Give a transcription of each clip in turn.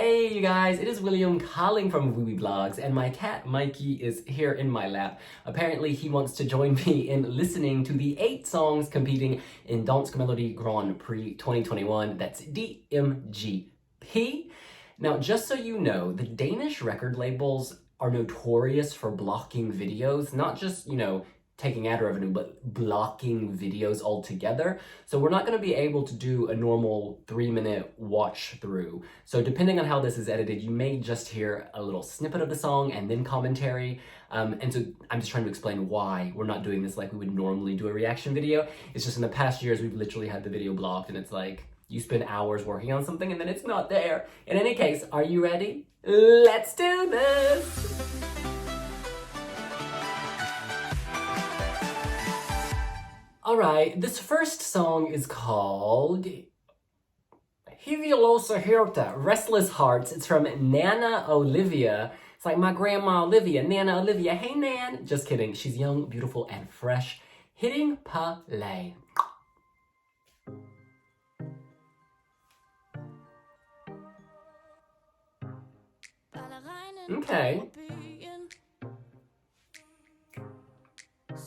Hey you guys, it is William calling from Wiwibloggs, and my cat Mikey is here in my lap. Apparently he wants to join me in listening to the 8 songs competing in Dansk Melodi Grand Prix 2021, that's DMGP. Now just so you know, the Danish record labels are notorious for blocking videos, not just, taking ad revenue, but blocking videos altogether. So we're not going to be able to do a normal 3-minute watch through. So depending on how this is edited, you may just hear a little snippet of the song and then commentary. And so I'm just trying to explain why we're not doing this like we would normally do a reaction video. It's just in the past years, we've literally had the video blocked, and it's like, you spend hours working on something and then it's not there. In any case, are you ready? Let's do this! Alright, this first song is called Hvileløse, Hjerter, Restless Hearts. It's from Nanna Olivia. It's like my grandma Olivia, Nana Olivia. Hey Nan! Just kidding, she's young, beautiful, and fresh. Hitting play. Okay.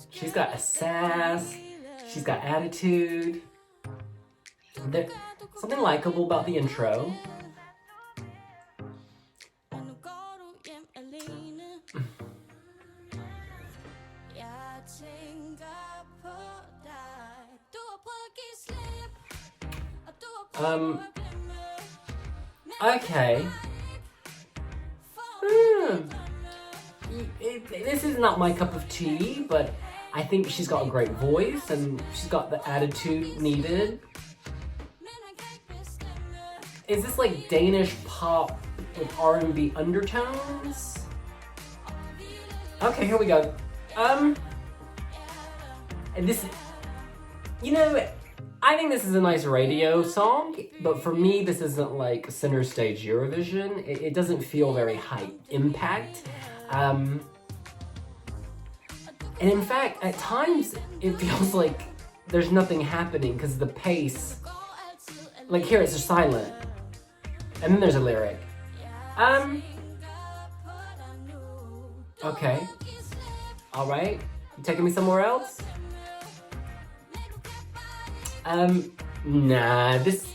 She's got a sass. She's got attitude. There's something likable about the intro. Okay. This is not my cup of tea, but I think she's got a great voice and she's got the attitude needed. Is this like Danish pop with R&B undertones? Okay, here we go. And this, I think this is a nice radio song, but for me, this isn't like center stage Eurovision. It doesn't feel very high impact. And in fact, at times, it feels like there's nothing happening because the pace, like here it's just silent. And then there's a lyric. Okay. All right. You taking me somewhere else? Nah, this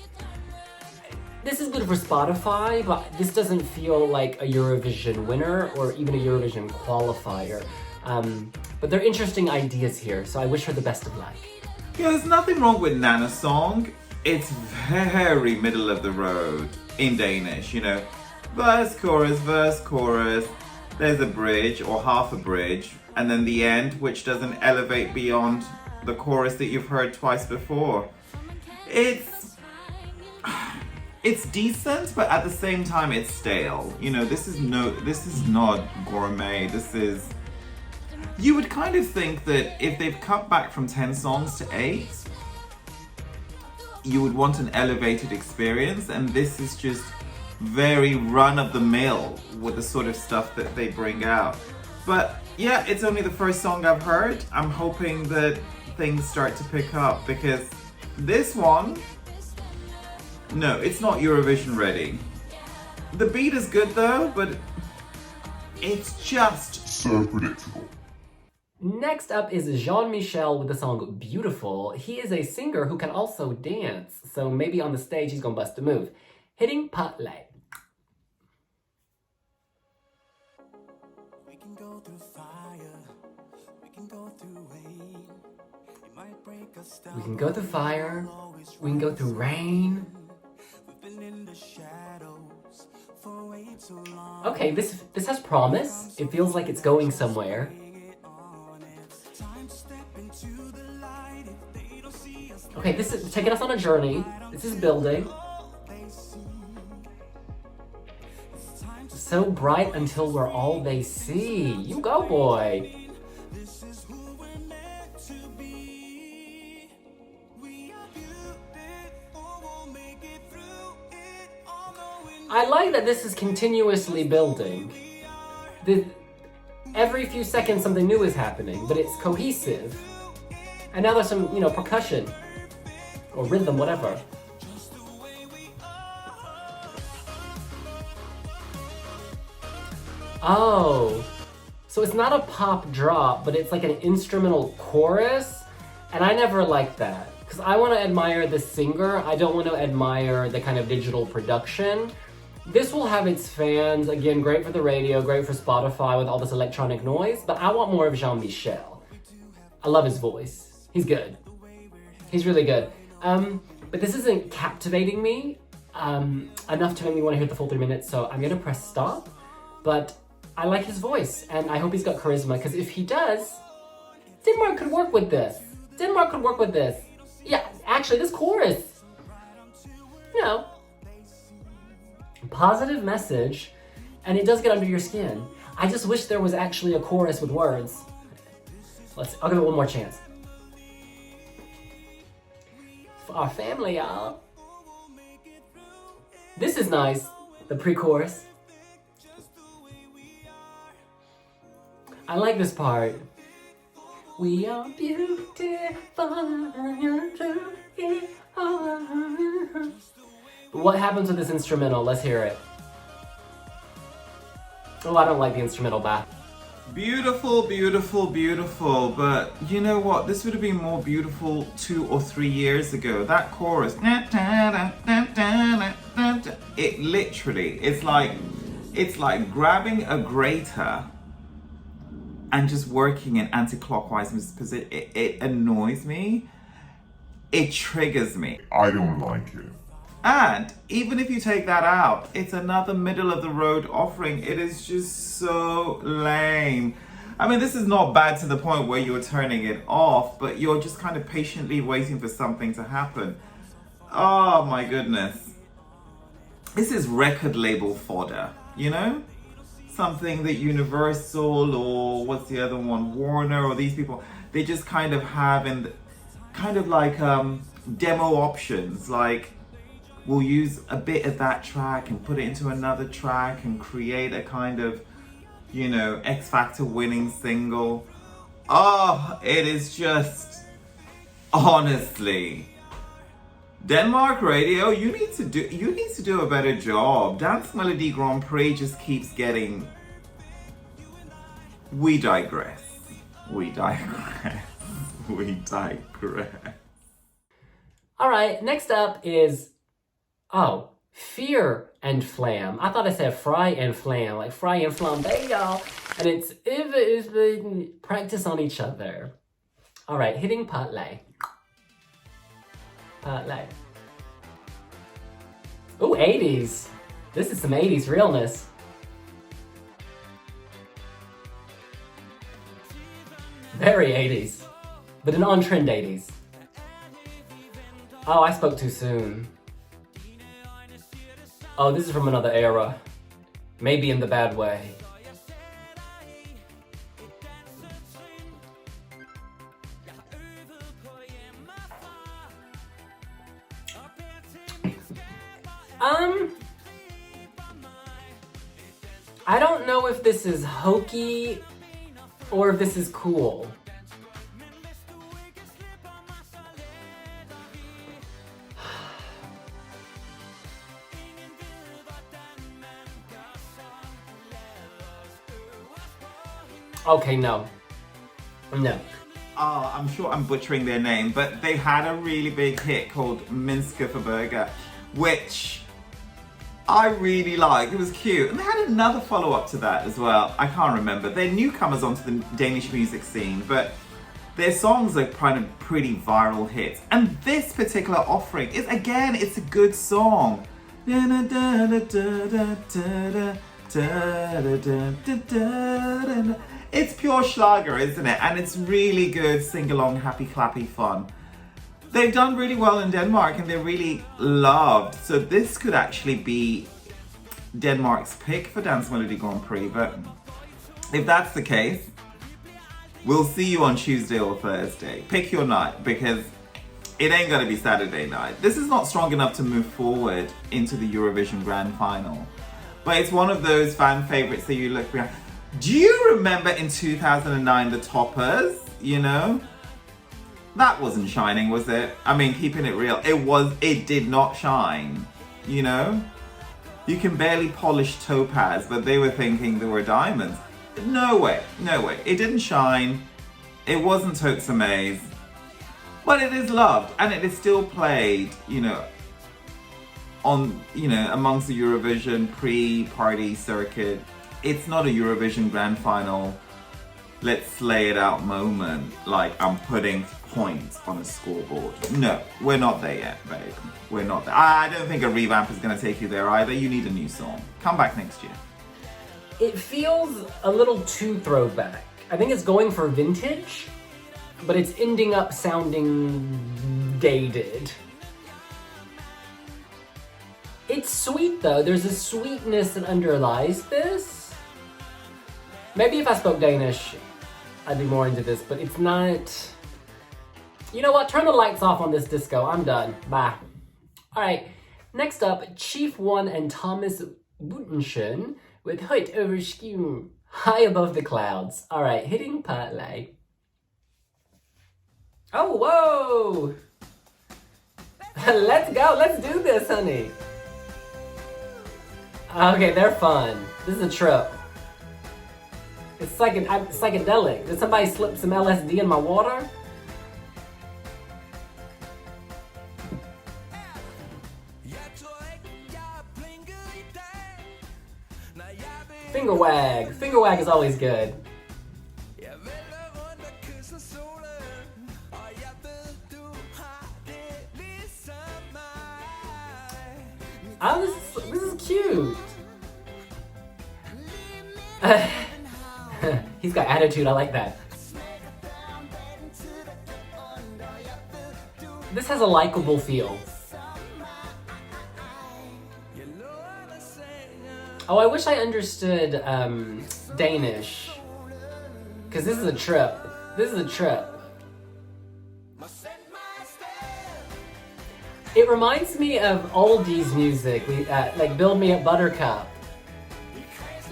is good for Spotify, but this doesn't feel like a Eurovision winner or even a Eurovision qualifier. But there are interesting ideas here, so I wish her the best of luck. Yeah, there's nothing wrong with Nanna's song. It's very middle of the road in Danish, Verse, chorus, there's a bridge or half a bridge, and then the end, which doesn't elevate beyond the chorus that you've heard twice before. It's decent, but at the same time it's stale. This is not gourmet. You would kind of think that if they've cut back from 10 songs to 8, you would want an elevated experience, and this is just very run-of-the-mill with the sort of stuff that they bring out. But yeah, it's only the first song I've heard. I'm hoping that things start to pick up, because this one, no, it's not Eurovision ready. The beat is good though, but it's just so predictable. Next up is Michel with the song Beautiful. He is a singer who can also dance, so maybe on the stage he's gonna bust a move. Hitting play. We can go through fire, we can go through rain. It might break us down. We can go through fire, we can go through rain. We've been in the shadows for way too long. Okay, this has promise. It feels like it's going somewhere. Okay, this is taking us on a journey. This is building. So bright until we're all they see. You go, boy. I like that this is continuously building. Every few seconds something new is happening, but it's cohesive. And now there's some, percussion. Or rhythm, whatever. Oh, so it's not a pop drop, but it's like an instrumental chorus, and I never liked that. Because I want to admire the singer, I don't want to admire the kind of digital production. This will have its fans, again, great for the radio, great for Spotify with all this electronic noise, but I want more of Jean-Michel. I love his voice. He's good. He's really good. But this isn't captivating me enough to make me want to hear the full 3 minutes, so I'm gonna press stop. But I like his voice, and I hope he's got charisma, because if he does, Denmark could work with this. Denmark could work with this. Yeah, actually, this chorus, you know, positive message, and it does get under your skin. I just wish there was actually a chorus with words. I'll give it one more chance. For our family, y'all. This is nice, the pre-chorus. I like this part. We are beautiful. What happens with this instrumental? Let's hear it. Oh, I don't like the instrumental back. Beautiful, beautiful, beautiful, but you know what? This would have been more beautiful 2 or 3 years ago. That chorus, it literally, it's like grabbing a grater and just working in anti-clockwise position. It annoys me. It triggers me. I don't like it. And even if you take that out, it's another middle of the road offering. It is just so lame. I mean, this is not bad to the point where you're turning it off, but you're just kind of patiently waiting for something to happen. Oh my goodness. This is record label fodder, you know? Something that Universal or what's the other one, Warner, or these people, they just kind of have in kind of like demo options, like we'll use a bit of that track and put it into another track and create a kind of, you know, X Factor winning single. Oh, it is just, honestly, Denmark radio, you need to do a better job. Dansk Melodi Grand Prix just keeps getting. We digress. We digress. We digress. All right, next up is Fyr Flamme. I thought I said fry and flam, like fry and flambe, y'all. And it's practice on each other. All right, hitting play. Ooh, 80s. This is some 80s realness. Very 80s, but an on-trend 80s. Oh, I spoke too soon. Oh, this is from another era. Maybe in the bad way. I don't know if this is hokey or if this is cool. Okay, no. No. Oh, I'm sure I'm butchering their name, but they had a really big hit called Minske for Burger, which I really liked. It was cute. And they had another follow-up to that as well. I can't remember. They're newcomers onto the Danish music scene, but their songs are kind of pretty viral hits. And this particular offering is, again, it's a good song. It's pure Schlager, isn't it? And it's really good, sing-along, happy, clappy fun. They've done really well in Denmark and they're really loved. So this could actually be Denmark's pick for Dansk Melodi Grand Prix. But if that's the case, we'll see you on Tuesday or Thursday. Pick your night, because it ain't gonna be Saturday night. This is not strong enough to move forward into the Eurovision Grand Final. But it's one of those fan favorites that you look behind. Do you remember in 2009 the Toppers, you know? That wasn't shining, was it? I mean, keeping it real, it did not shine, you know? You can barely polish topaz, but they were thinking they were diamonds. No way, no way. It didn't shine. It wasn't Totes Amaze. But it is loved, and it is still played, you know, on, you know, amongst the Eurovision pre-party circuit. It's not a Eurovision grand final, let's slay it out moment, like I'm putting points on a scoreboard. No, we're not there yet, babe. We're not there. I don't think a revamp is going to take you there either. You need a new song. Come back next year. It feels a little too throwback. I think it's going for vintage, but it's ending up sounding dated. It's sweet though. There's a sweetness that underlies this. Maybe if I spoke Danish, I'd be more into this, but it's not. You know what? Turn the lights off on this disco. I'm done. Bye. All right. Next up, Chief One and Thomas Buttenschøn with Højt over skyerne, high above the clouds. All right, hitting play. Oh, whoa! Let's go. Let's do this, honey. Okay, they're fun. This is a trip. It's like psychedelic. Did somebody slip some LSD in my water? Finger wag. Finger wag is always good. Oh, this is cute. He's got attitude, I like that. This has a likable feel. Oh, I wish I understood Danish. Because this is a trip. This is a trip. It reminds me of oldies music, like Build Me Up Buttercup.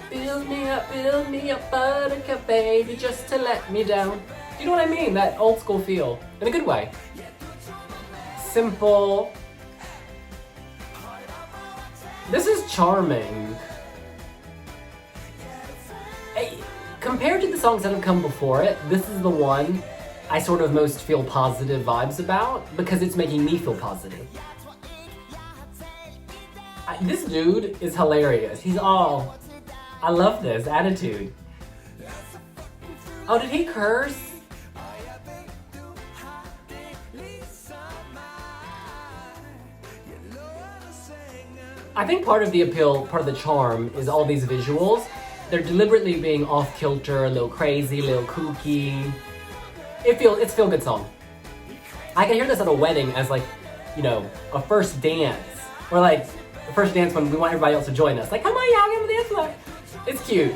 Build me up buttercup, baby, just to let me down. You know what I mean? That old school feel, in a good way. Simple. This is charming. Hey, compared to the songs that have come before it, this is the one I sort of most feel positive vibes about because it's making me feel positive. This dude is hilarious. He's all, I love this attitude. Oh, did he curse? I think part of the appeal, part of the charm is all these visuals. They're deliberately being off kilter, a little crazy, a little kooky. It's a feel-good song. I can hear this at a wedding as like, you know, a first dance. Or like, the first dance when we want everybody else to join us. Like, come on, y'all, get on the dance floor. It's cute.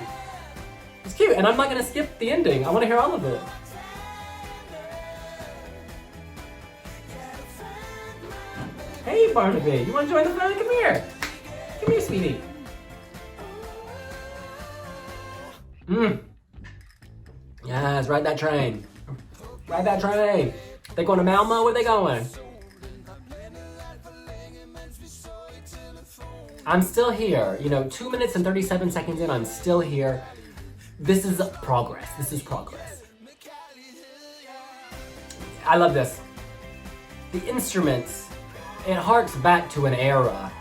It's cute, and I'm not gonna skip the ending. I wanna hear all of it. Hey, Barnaby, you wanna join the fun? Come here. Come here, sweetie. Yes, ride that train. Ride that train. They going to Malmo? Where they going? I'm still here. You know, 2 minutes and 37 seconds in, I'm still here. This is progress. This is progress. I love this. The instruments, it harks back to an era.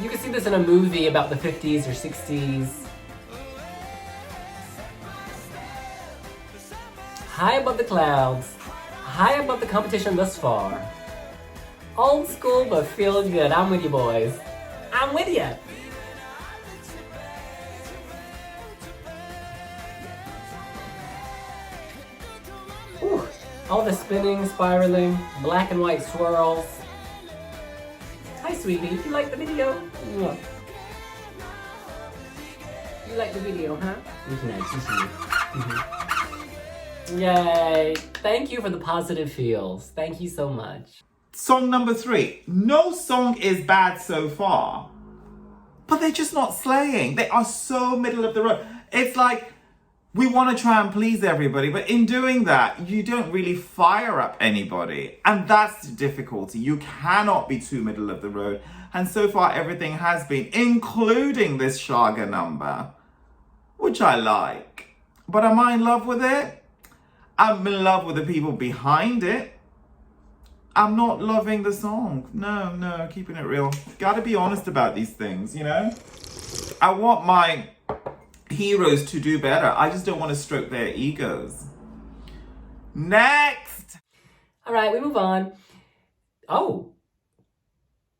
You can see this in a movie about the 50s or 60s. High above the clouds, high above the competition thus far. Old school, but feel good. I'm with you, boys. I'm with you. Whew. All the spinning, spiraling, black and white swirls. Hi, sweetie. You like the video? Yeah. You like the video, huh? It's nice. It's nice. Yay. Thank you for the positive feels. Thank you so much. Song number 3. No song is bad so far, but they're just not slaying. They are so middle of the road. It's like we want to try and please everybody, but in doing that, you don't really fire up anybody. And that's the difficulty. You cannot be too middle of the road. And so far, everything has been, including this Schlager number, which I like. But am I in love with it? I'm in love with the people behind it. I'm not loving the song. No, keeping it real. Gotta be honest about these things, you know? I want my heroes to do better. I just don't want to stroke their egos. Next! All right, we move on. Oh,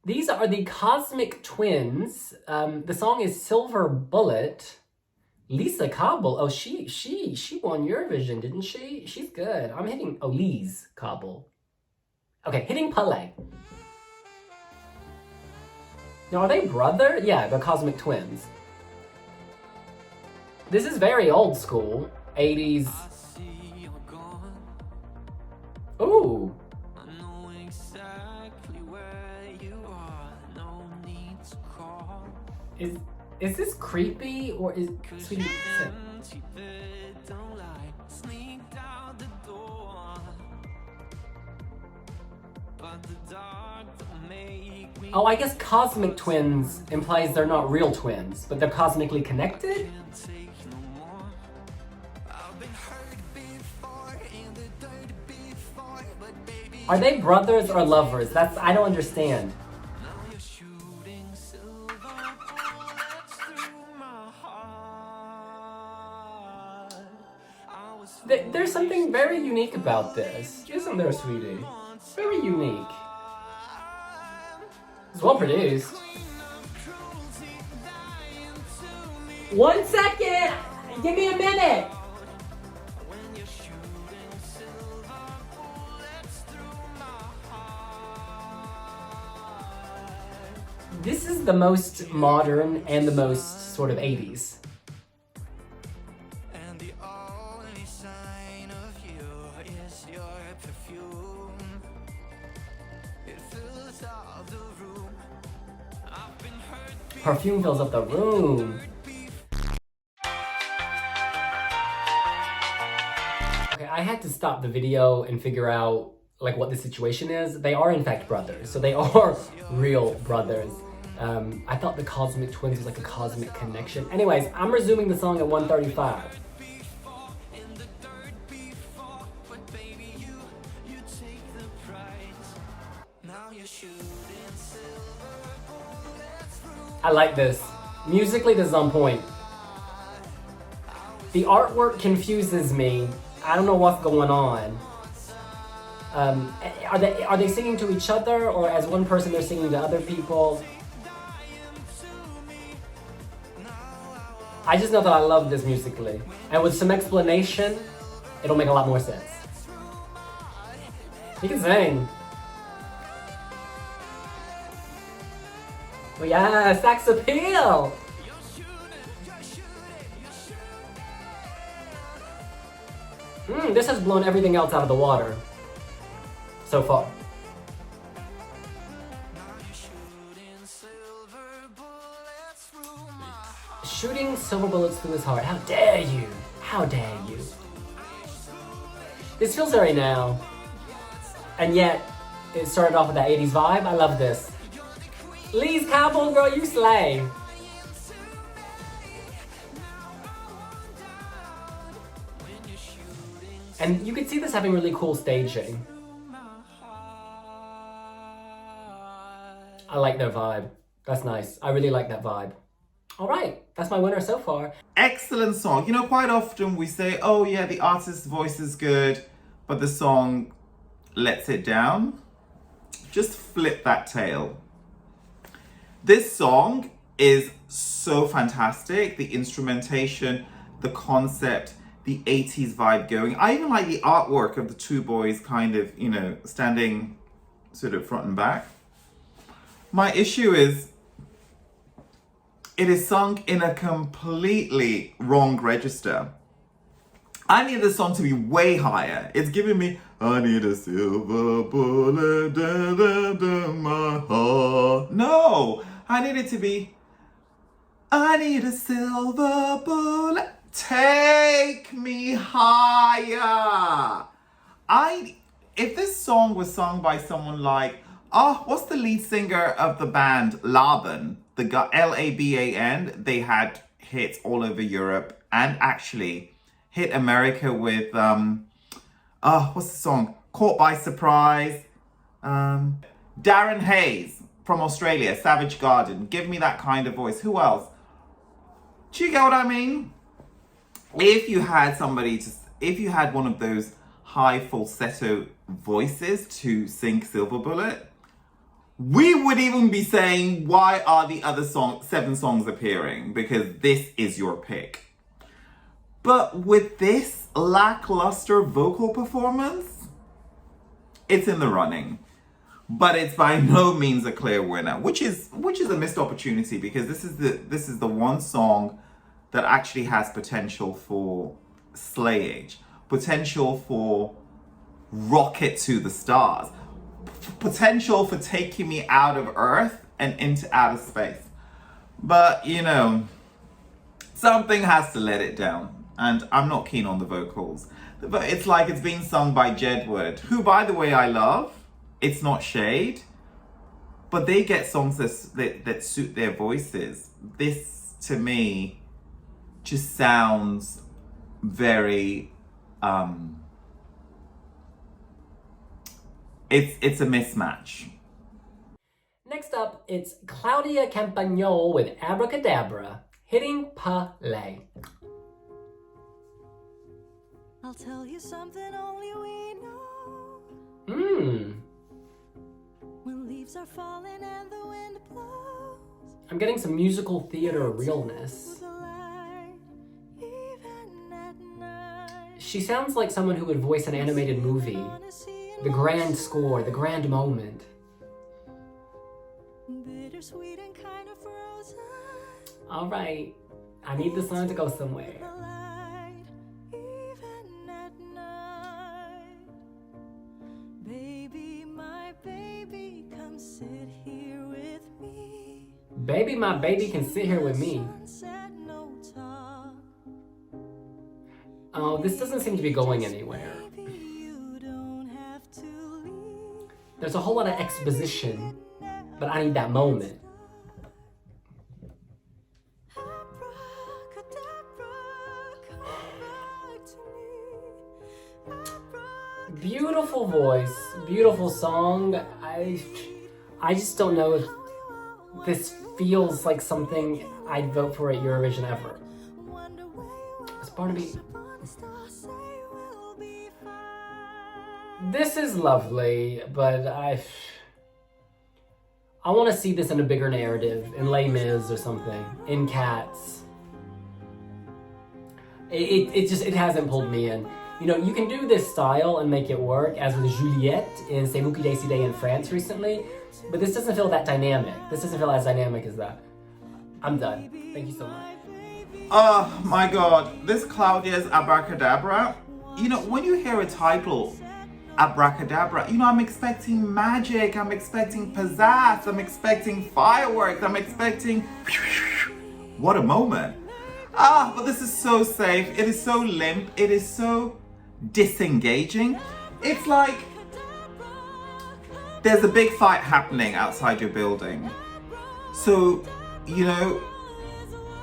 these are the Cosmic Twins. The song is Silver Bullet. Lisa Cobble. Oh, she won Eurovision, didn't she? She's good. I'm hitting Lise Cobble. Okay, hitting Palais. Now, are they brother? Yeah, they're Cosmic Twins. This is very old school. 80s. Ooh. Is this creepy or is Sweetie? Oh, I guess Cosmic Twins implies they're not real twins, but they're cosmically connected? Are they brothers or lovers? I don't understand. There's something very unique about this, isn't there, sweetie? Very unique. It's well produced. 1 second! Give me a minute! This is the most modern and the most sort of 80s. Perfume fills up the room. Okay, I had to stop the video and figure out like what the situation is. They are in fact brothers, so they are real brothers. I thought the Cosmic Twins was like a cosmic connection. Anyways, I'm resuming the song at 1:35. I like this. Musically, this is on point. The artwork confuses me. I don't know what's going on. Are they singing to each other, or as one person they're singing to other people? I just know that I love this musically. And with some explanation, it'll make a lot more sense. You can sing. Oh yeah, sex appeal! This has blown everything else out of the water. So far. Shooting silver bullets through his heart. How dare you? How dare you? This feels very now. And yet, it started off with that 80s vibe. I love this. Lise Cobble, girl, you slay. And you could see this having really cool staging. I like their vibe. That's nice. I really like that vibe. All right, that's my winner so far. Excellent song. You know, quite often we say, oh yeah, the artist's voice is good, but the song lets it down. Just flip that tail. This song is so fantastic. The instrumentation, the concept, the 80s vibe going. I even like the artwork of the two boys kind of, you know, standing sort of front and back. My issue is, it is sung in a completely wrong register. I need the song to be way higher. It's giving me, I need a silver bullet in my heart. No, I need it to be, I need a silver bullet Take me higher. If this song was sung by someone like, what's the lead singer of the band Laban? The guy, Laban, they had hits all over Europe and actually hit America with, what's the song? Caught by Surprise. Darren Hayes from Australia, Savage Garden. Give me that kind of voice. Who else? Do you get what I mean? If you had one of those high falsetto voices to sing Silver Bullet, we would even be saying, why are the other 7 songs appearing? Because this is your pick. But with this lackluster vocal performance, it's in the running. But it's by no means a clear winner, which is a missed opportunity, because this is the one song that actually has potential for slayage, potential for rocket to the stars, potential for taking me out of Earth and into outer space. But, something has to let it down. And I'm not keen on the vocals. But it's like it's being sung by Jedward, who, by the way, I love. It's not shade. But they get songs that suit their voices. This, to me, just sounds very... It's a mismatch. Next up, it's Claudia Campagnol with Abracadabra, hitting play. I'll tell you something only we know. When leaves are falling and the wind blows. I'm getting some musical theater realness. She sounds like someone who would voice an animated movie. The grand score, the grand moment. Bittersweet and kind of frozen. All right, I need this song to go somewhere. Even at night. Baby, my baby, come sit here with me. Baby, my baby can sit here with me. Oh, this doesn't seem to be going anywhere. There's a whole lot of exposition, but I need that moment. Beautiful voice, beautiful song. I just don't know if this feels like something I'd vote for at Eurovision ever. It's part of me. This is lovely, but I want to see this in a bigger narrative, in Les Mis or something, in Cats. It hasn't pulled me in. You can do this style and make it work, as with Juliette in C'est vous qui décidez in France recently, but this doesn't feel that dynamic. This doesn't feel as dynamic as that. I'm done. Thank you so much. Oh my god, this Claudia's Abracadabra, when you hear a title, Abracadabra, I'm expecting magic, I'm expecting pizzazz, I'm expecting fireworks, I'm expecting... What a moment. But this is so safe, it is so limp, it is so disengaging. It's like there's a big fight happening outside your building. So,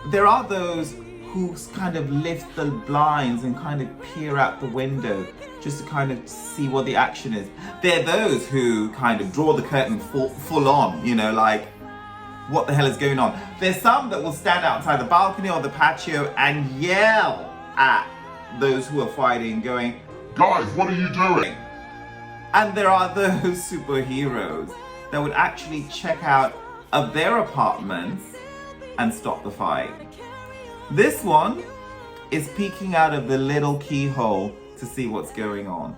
there are those who kind of lift the blinds and kind of peer out the window just to kind of see what the action is. There are those who kind of draw the curtain full on, like, what the hell is going on? There's some that will stand outside the balcony or the patio and yell at those who are fighting, going, "Guys, what are you doing?" And there are those superheroes that would actually check out of their apartments and stop the fight. This one is peeking out of the little keyhole to see what's going on.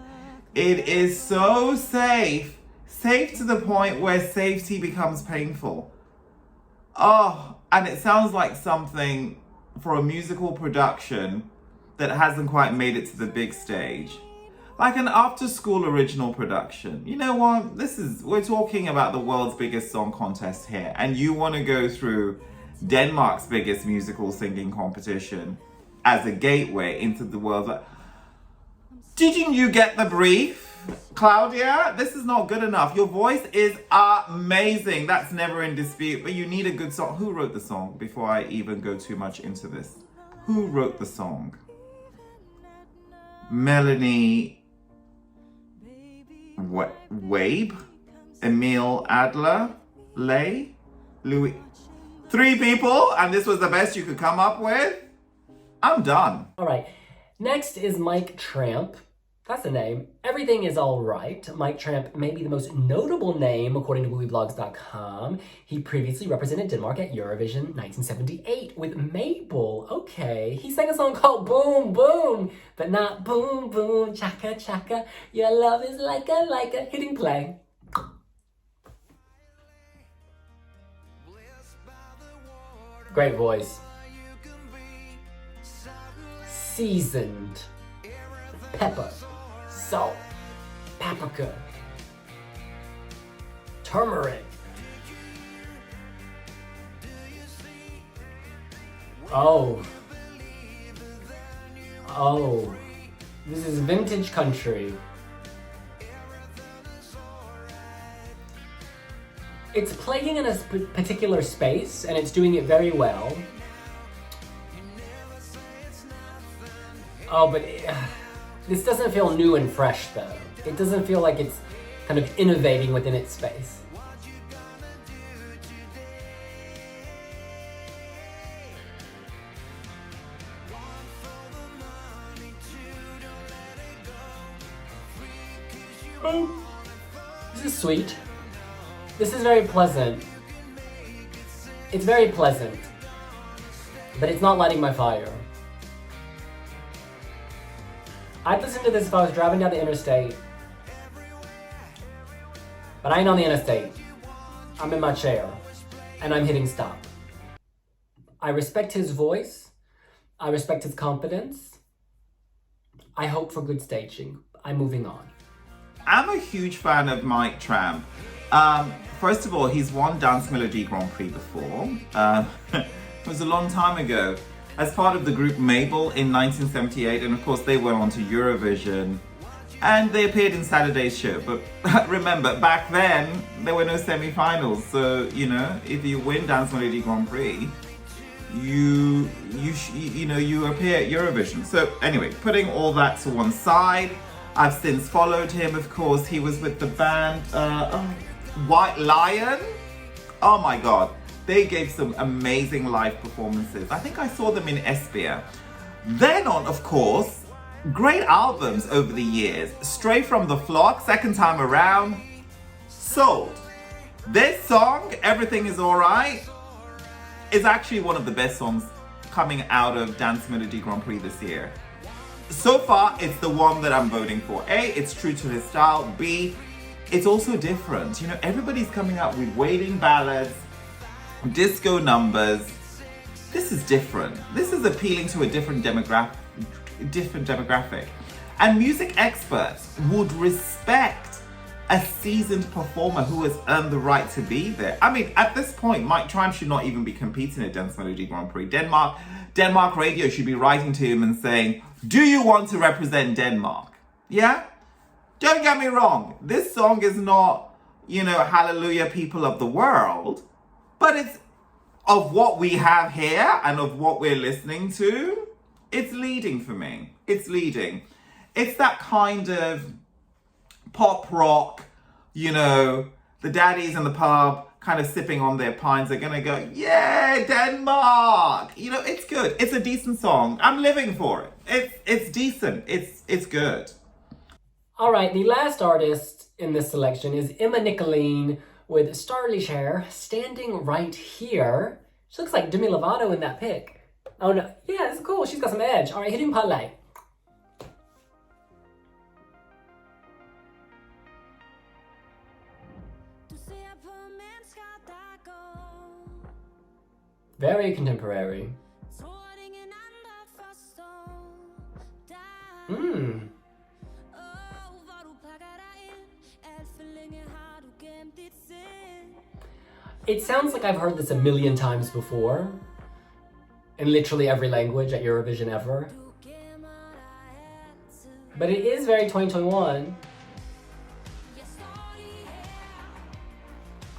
It is so safe to the point where safety becomes painful. And it sounds like something for a musical production that hasn't quite made it to the big stage. Like an after-school original production. You know what? We're talking about the world's biggest song contest here, and you want to go through Denmark's biggest musical singing competition. as a gateway into the world. Didn't you get the brief? Claudia, this is not good enough. Your voice is amazing. That's never in dispute, but you need a good song. Who wrote the song before I even go too much into this? Who wrote the song? Melanie Wabe? Emil Adler? Lay? Louis? 3 people, and this was the best you could come up with? I'm done. All right. Next is Mike Tramp. That's the name. Everything is all right. Mike Tramp may be the most notable name according to Wiwibloggs.com. He previously represented Denmark at Eurovision 1978 with Mabel. Okay. He sang a song called Boom Boom, but not Boom Boom Chaka Chaka. Your love is like a hitting play. Great voice. Seasoned. Pepper. Salt. Paprika. Turmeric. Oh. Oh. This is vintage country. It's playing in a particular space, and it's doing it very well. Oh, but this doesn't feel new and fresh, though. It doesn't feel like it's kind of innovating within its space. Oh, this is sweet. This is very pleasant. It's very pleasant, but it's not lighting my fire. I'd listen to this if I was driving down the interstate, but I ain't on the interstate. I'm in my chair, and I'm hitting stop. I respect his voice. I respect his confidence. I hope for good staging. I'm moving on. I'm a huge fan of Mike Tramp. First of all, he's won Dansk Melodi Grand Prix before. It was a long time ago. As part of the group Mabel in 1978, and of course they went on to Eurovision. And they appeared in Saturday's show. But remember, back then, there were no semi-finals. So, you know, if you win Dansk Melodi Grand Prix, you appear at Eurovision. So anyway, putting all that to one side, I've since followed him, of course. He was with the band White Lion. Oh my God. They gave some amazing live performances. I think I saw them in Esbjerg. Then on, of course, great albums over the years. Stray from the Flock, second time around, sold. This song, Everything Is Alright, is actually one of the best songs coming out of Dansk Melodi Grand Prix this year. So far, it's the one that I'm voting for. A, it's true to his style. B, it's also different. You know, everybody's coming out with wailing ballads, disco numbers. This is different. This is appealing to a different demographic. And music experts would respect a seasoned performer who has earned the right to be there. I mean, at this point, Mike Tramp should not even be competing at Dansk Melodi Grand Prix. Denmark Radio should be writing to him and saying, do you want to represent Denmark? Yeah? Don't get me wrong. This song is not, you know, hallelujah, people of the world. But it's of what we have here and of what we're listening to, it's leading for me. It's leading. It's that kind of pop rock, you know, the daddies in the pub kind of sipping on their pints are going to go, yeah, Denmark. You know, it's good. It's a decent song. I'm living for it. It's decent. It's good. All right, the last artist in this selection is Nicoline with Starly Hair, Standing Right Here. She looks like Demi Lovato in that pic. Oh no, yeah, it's cool. She's got some edge. All right, hitting parlay. Very contemporary. It sounds like I've heard this a million times before. in literally every language at Eurovision ever. But it is very 2021.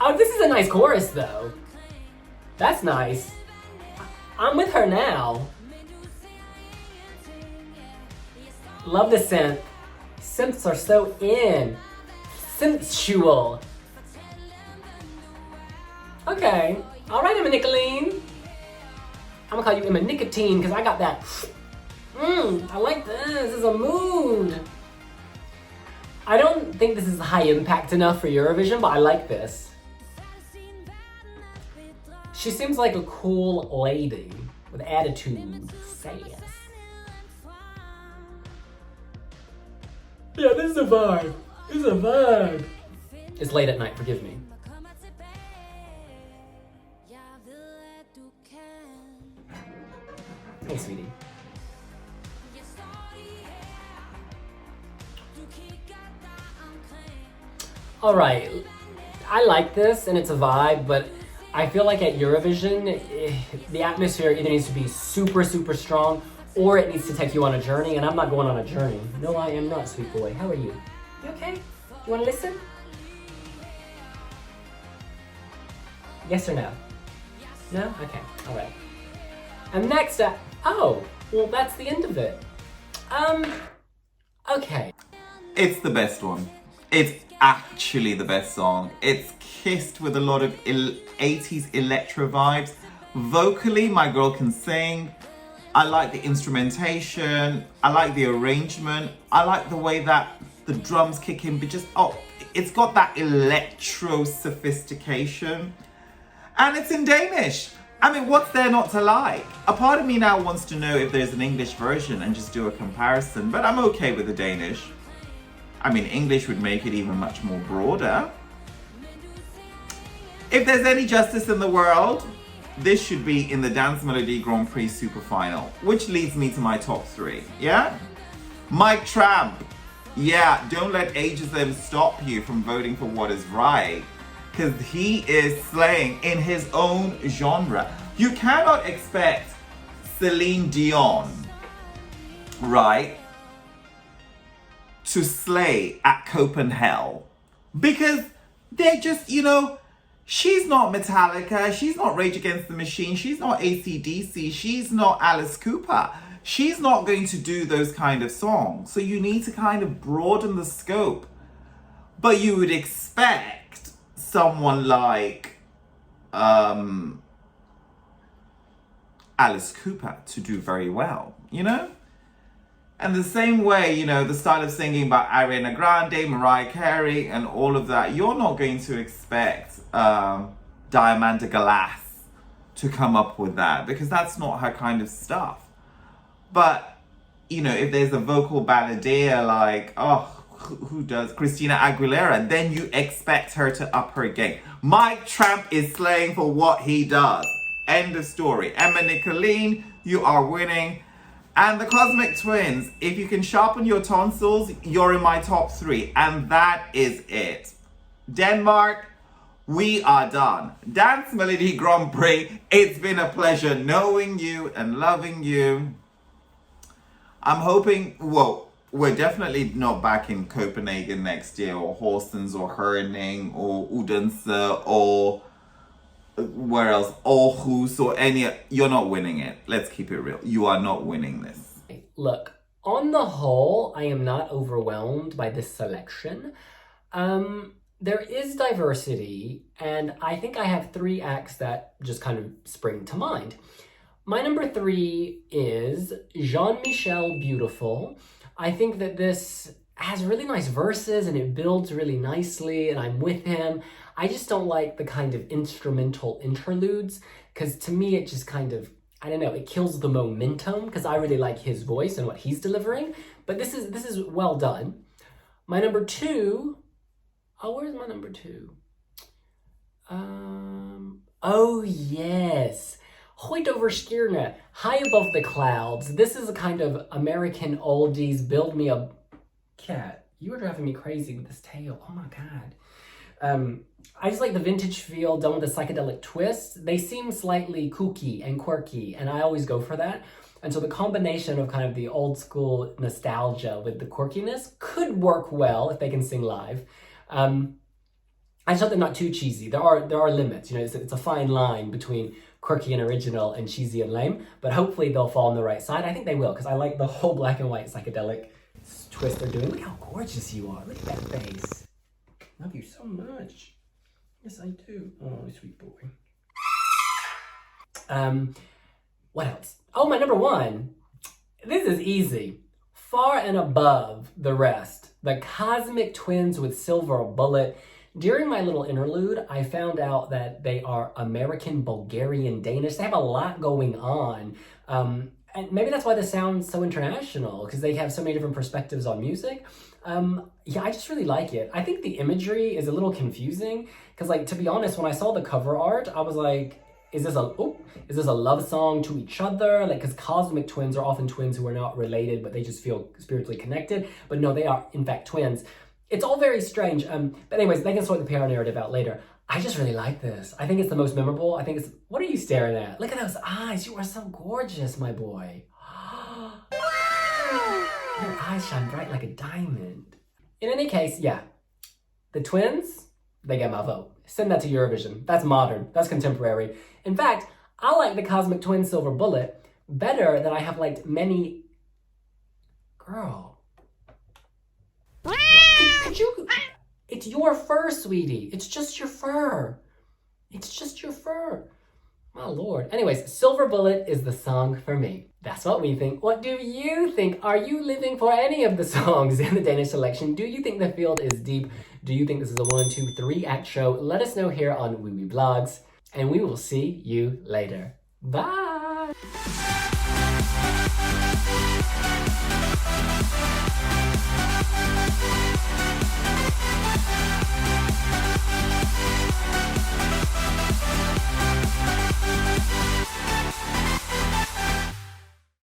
Oh, this is a nice chorus though. That's nice. I'm with her now. Love the synth. Synths are so in. Sensual. Okay. Alright, Emma Nicoline. I'm gonna call you Emma Nicotine because I got that. I like this. This is a mood. I don't think this is high impact enough for Eurovision, but I like this. She seems like a cool lady with attitude. Sass. Yeah, this is a vibe. This is a vibe. It's late at night, forgive me. Hey, sweetie. Alright, I like this and it's a vibe, but I feel like at Eurovision, the atmosphere either needs to be super, super strong or it needs to take you on a journey, and I'm not going on a journey. No, I am not, sweet boy. How are you? You okay? You want to listen? Yes or no? No? Okay, alright. And next up, oh, well that's the end of it. Okay. It's the best one. It's actually the best song. It's kissed with a lot of 80s electro vibes. Vocally, my girl can sing. I like the instrumentation. I like the arrangement. I like the way that the drums kick in, but just, it's got that electro sophistication. And it's in Danish. I mean, what's there not to like? A part of me now wants to know if there's an English version and just do a comparison, but I'm okay with the Danish. I mean, English would make it even much more broader. If there's any justice in the world, this should be in the Dansk Melodi Grand Prix Super Final, which leads me to my top 3, yeah? Tramp. Yeah, don't let ageism stop you from voting for what is right, because he is slaying in his own genre. You cannot expect Celine Dion, right, to slay at Copenhagen, because they're just, she's not Metallica, she's not Rage Against the Machine, she's not AC/DC, she's not Alice Cooper. She's not going to do those kind of songs. So you need to kind of broaden the scope. But you would expect someone like Alice Cooper to do very well, And the same way, the style of singing by Ariana Grande, Mariah Carey, and all of that, you're not going to expect Diamanda Galas to come up with that, because that's not her kind of stuff. But, if there's a vocal balladeer like, who does? Christina Aguilera, then you expect her to up her game. Tramp is slaying for what he does. End of story. Emma Nicoline, you are winning. And the Cosmic Twins, if you can sharpen your tonsils, you're in my top 3. And that is it. Denmark, we are done. Dansk Melodi Grand Prix, it's been a pleasure knowing you and loving you. I'm hoping, we're definitely not back in Copenhagen next year, or Horsens, or Herning, or Odense, or where else? Aarhus, or any. You're not winning it. Let's keep it real. You are not winning this. Look, on the whole, I am not overwhelmed by this selection. There is diversity, and I think I have 3 acts that just kind of spring to mind. My number 3 is Jean-Michel Beautiful. I think that this has really nice verses and it builds really nicely and I'm with him. I just don't like the kind of instrumental interludes, because to me it just kind of, I don't know, it kills the momentum, because I really like his voice and what he's delivering. But this is well done. My number 2, where's my number 2? Oh yes. Højt, skyerne, High Above the Clouds. This is a kind of American oldies, build me a... Cat, you are driving me crazy with this tail. Oh my god. I just like the vintage feel done with a psychedelic twist. They seem slightly kooky and quirky, and I always go for that. And so the combination of kind of the old school nostalgia with the quirkiness could work well if they can sing live. I just hope they're not too cheesy. There are limits, you know, it's a fine line between quirky and original and cheesy and lame, but hopefully they'll fall on the right side. I think they will, because I like the whole black and white psychedelic twist they're doing. Look how gorgeous you are. Look at that face. Love you so much. Yes, I do. Oh, sweet boy. What else? Oh, my number one. This is easy. Far and above the rest. The Cosmic Twins with Silver Bullet. During my little interlude, I found out that they are American, Bulgarian, Danish. They have a lot going on. And maybe that's why this sounds so international, because they have so many different perspectives on music. Yeah, I just really like it. I think the imagery is a little confusing, because, like, to be honest, when I saw the cover art, I was like, is this a love song to each other? Like, because cosmic twins are often twins who are not related, but they just feel spiritually connected. But no, they are, in fact, twins. It's all very strange. But anyways, they can sort the PR narrative out later. I just really like this. I think it's the most memorable. I think it's... What are you staring at? Look at those eyes. You are so gorgeous, my boy. Your eyes shine bright like a diamond. In any case, yeah. The twins, they get my vote. Send that to Eurovision. That's modern. That's contemporary. In fact, I like the Cosmic Twins Silver Bullet better than I have liked many... Girl. Could you... It's your fur, sweetie. It's just your fur. It's just your fur. My lord. Anyways, Silver Bullet is the song for me. That's what we think. What do you think? Are you living for any of the songs in the Danish selection? Do you think the field is deep? Do you think this is a 1, 2, 3 act show? Let us know here on Wiwibloggs, and we will see you later. Bye!